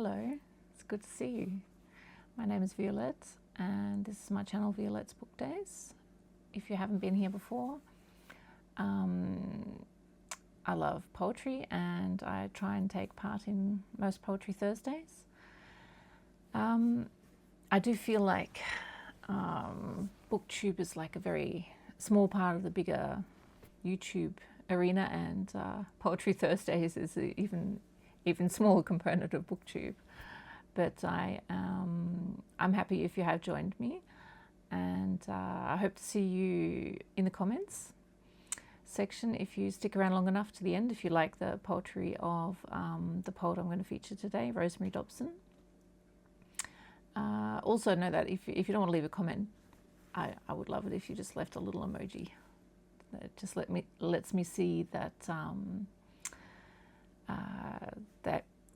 Hello, it's good to see you. My name is Violet and this is my channel Violet's Book Days. If you haven't been here before, I love poetry and I try and take part in most Poetry Thursdays. I do feel like booktube is like a very small part of the bigger YouTube arena, and Poetry Thursdays is an even smaller component of booktube. But I'm happy if you have joined me, and I hope to see you in the comments section if you stick around long enough to the end, if you like the poetry of the poet I'm going to feature today, Rosemary Dobson. Also know that if you don't want to leave a comment, I would love it if you just left a little emoji. That just lets me see that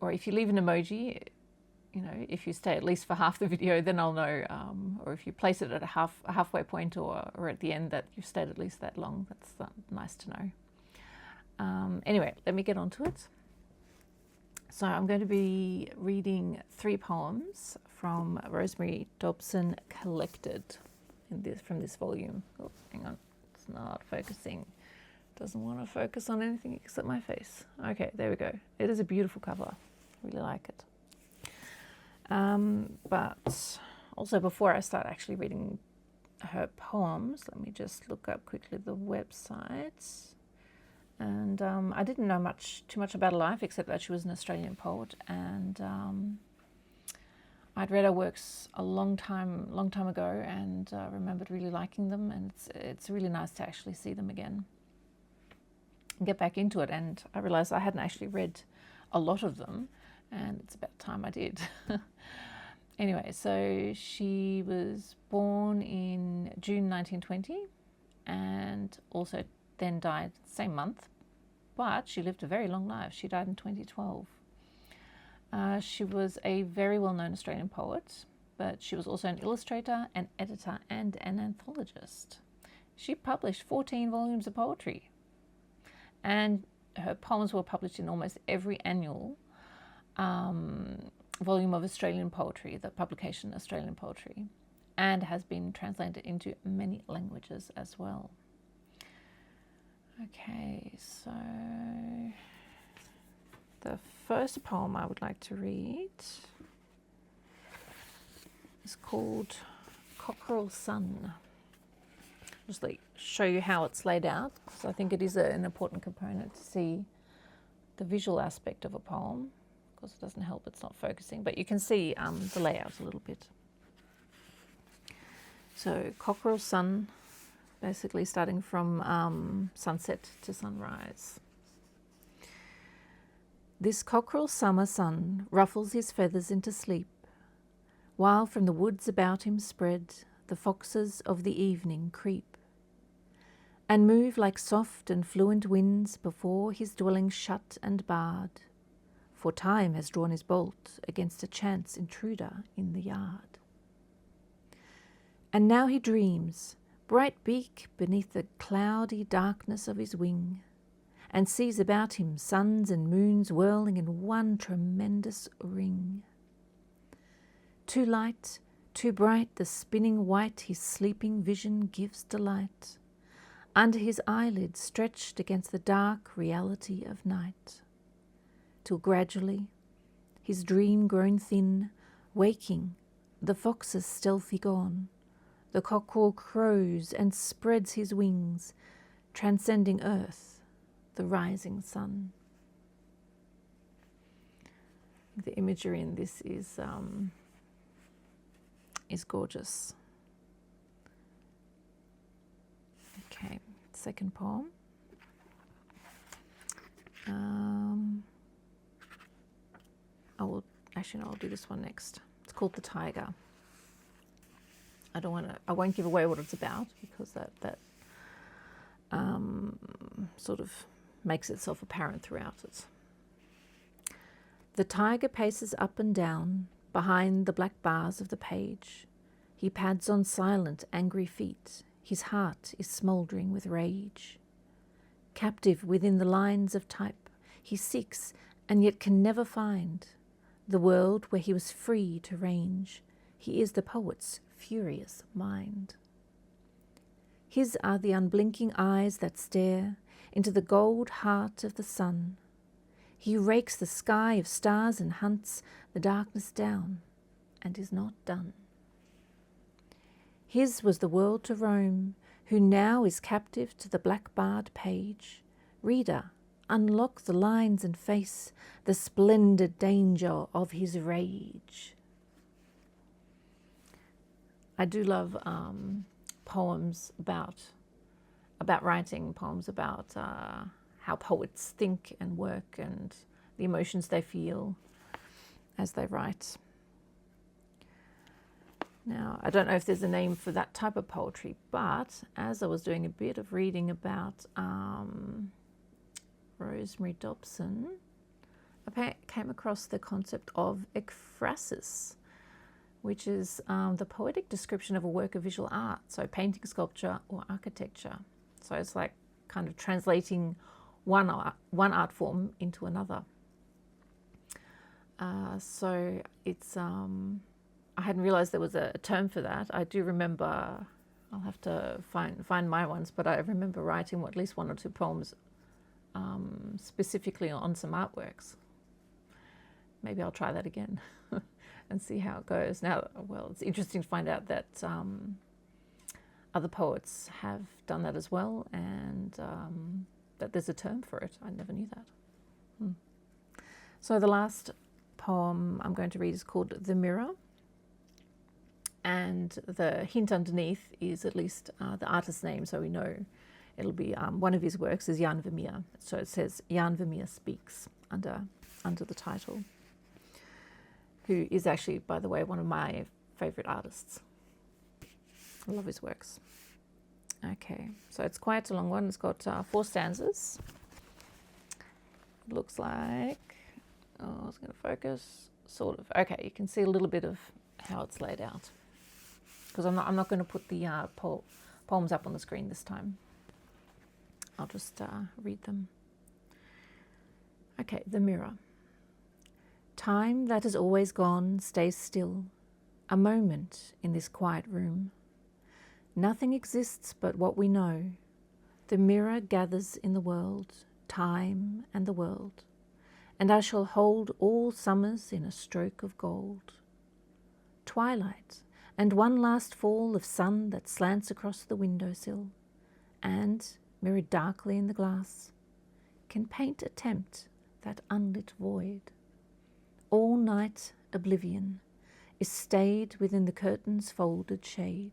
or if you leave an emoji, you know, if you stay at least for half the video, then I'll know, or if you place it at a halfway point or at the end, that you've stayed at least that long. That's nice to know. Anyway, let me get on to it. So I'm going to be reading 3 poems from Rosemary Dobson collected from this volume. Oh, hang on, it's not focusing. Doesn't want to focus on anything except my face. Okay, there we go. It is a beautiful cover. I really like it. But also, before I start actually reading her poems, let me just look up quickly the website. And I didn't know too much about her life, except that she was an Australian poet, and I'd read her works a long time ago, and remembered really liking them. And it's really nice to actually see them again and get back into it. And I realized I hadn't actually read a lot of them, and it's about time I did. Anyway, so she was born in June 1920 and also then died the same month, but she lived a very long life. She died in 2012. She was a very well-known Australian poet, but she was also an illustrator, an editor, and an anthologist. She published 14 volumes of poetry, and her poems were published in almost every annual volume of Australian poetry, the publication Australian Poetry, and has been translated into many languages as well. Okay, so the first poem I would like to read is called Cockeral Sun. Just like show you how it's laid out, because I think it is an important component to see the visual aspect of a poem. Of course, it doesn't help it's not focusing, but you can see the layout a little bit. So Cockeral Sun, basically starting from sunset to sunrise. This cockerel summer sun ruffles his feathers into sleep, while from the woods about him spread the foxes of the evening creep, and move like soft and fluent winds before his dwelling shut and barred, for time has drawn his bolt against a chance intruder in the yard. And now he dreams, bright beak beneath the cloudy darkness of his wing, and sees about him suns and moons whirling in one tremendous ring. Too light, too bright, the spinning white his sleeping vision gives delight, under his eyelids stretched against the dark reality of night, till gradually, his dream grown thin, waking, the fox's stealthy gone, the cockerel crows and spreads his wings, transcending earth, the rising sun. The imagery in this is gorgeous. Okay, second poem. I'll do this one next. It's called The Tiger. I won't give away what it's about, because that sort of makes itself apparent throughout it. The tiger paces up and down behind the black bars of the page. He pads on silent, angry feet. His heart is smouldering with rage. Captive within the lines of type, he seeks and yet can never find the world where he was free to range. He is the poet's furious mind. His are the unblinking eyes that stare into the gold heart of the sun. He rakes the sky of stars and hunts the darkness down, and is not done. His was the world to roam, who now is captive to the black-barred page. Reader, unlock the lines and face the splendid danger of his rage. I do love poems about writing, poems about how poets think and work and the emotions they feel as they write. Now, I don't know if there's a name for that type of poetry, but as I was doing a bit of reading about Rosemary Dobson, I came across the concept of ekphrasis, which is the poetic description of a work of visual art, so painting, sculpture, or architecture. So it's like kind of translating one art form into another. So it's I hadn't realized there was a term for that. I do remember, I'll have to find my ones, but I remember writing at least one or two poems specifically on some artworks. Maybe I'll try that again and see how it goes. Now, well, it's interesting to find out that other poets have done that as well, and that there's a term for it. I never knew that. So the last poem I'm going to read is called The Mirror. And the hint underneath is at least the artist's name, so we know it'll be one of his works is Jan Vermeer. So it says Jan Vermeer Speaks under the title, who is actually, by the way, one of my favorite artists. I love his works. Okay, so it's quite a long one. It's got 4 stanzas. It looks like, oh, it's going to focus, sort of. Okay, you can see a little bit of how it's laid out, because I'm not going to put the poems up on the screen this time. I'll just read them. Okay, The Mirror. Time that is always gone stays still, a moment in this quiet room. Nothing exists but what we know. The mirror gathers in the world, time and the world, and I shall hold all summers in a stroke of gold. Twilight, and one last fall of sun that slants across the windowsill, and, mirrored darkly in the glass, can paint a tempt that unlit void. All night oblivion is stayed within the curtain's folded shade.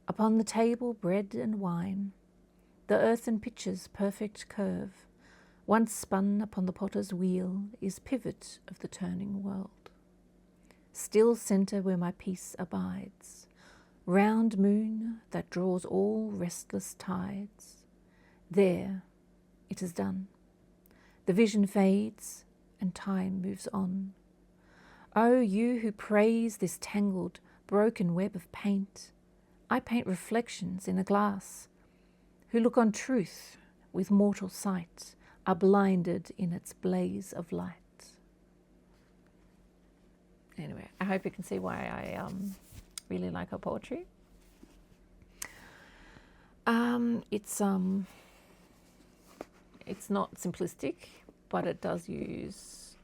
Upon the table bread and wine, the earthen pitcher's perfect curve, once spun upon the potter's wheel, is pivot of the turning world. Still centre where my peace abides, round moon that draws all restless tides. There it is done. The vision fades, and time moves on. O you who praise this tangled, broken web of paint, I paint reflections in a glass, who look on truth with mortal sight, are blinded in its blaze of light. Anyway, I hope you can see why I really like her poetry. It's not simplistic, but it does use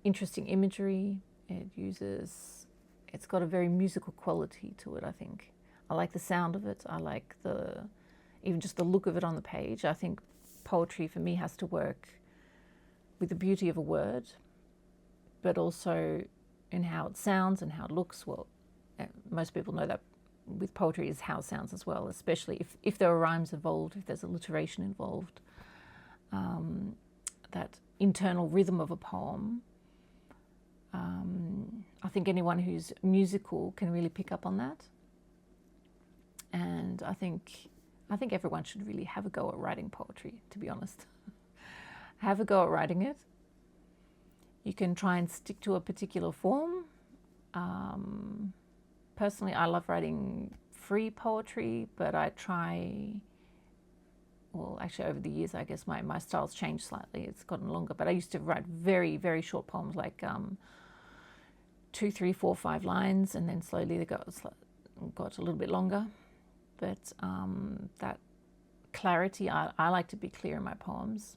interesting imagery. It's got a very musical quality to it, I think. I like the sound of it. I like even just the look of it on the page. I think poetry for me has to work with the beauty of a word, but also in how it sounds and how it looks. Well, most people know that with poetry is how it sounds as well, especially if there are rhymes involved, if there's alliteration involved. That internal rhythm of a poem, I think anyone who's musical can really pick up on that. And I think everyone should really have a go at writing poetry, to be honest. Have a go at writing it. You can try and stick to a particular form. Personally, I love writing free poetry, but I try, well, actually over the years, I guess my style's changed slightly. It's gotten longer, but I used to write very, very short poems, like 2, 3, 4, 5 lines, and then slowly they got a little bit longer. But that clarity, I like to be clear in my poems.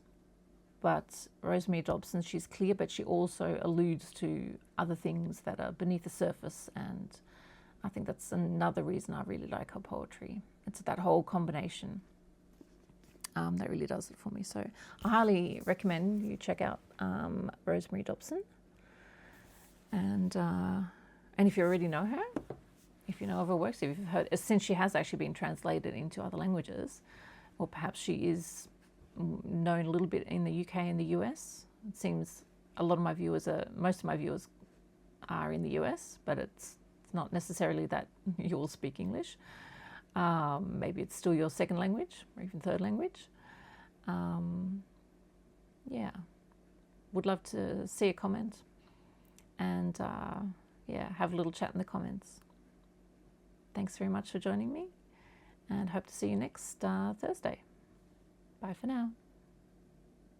But Rosemary Dobson, she's clear, but she also alludes to other things that are beneath the surface, and I think that's another reason I really like her poetry. It's that whole combination that really does it for me. So I highly recommend you check out Rosemary Dobson. And if you already know her, if you know of her works, if you've heard, since she has actually been translated into other languages, or perhaps she is known a little bit in the UK and the US. It seems a lot of my viewers most of my viewers are in the US, but it's not necessarily that you all speak English. Maybe it's still your second language or even third language. Yeah, would love to see a comment, and yeah, have a little chat in the comments. Thanks very much for joining me, and hope to see you next Thursday. Bye for now.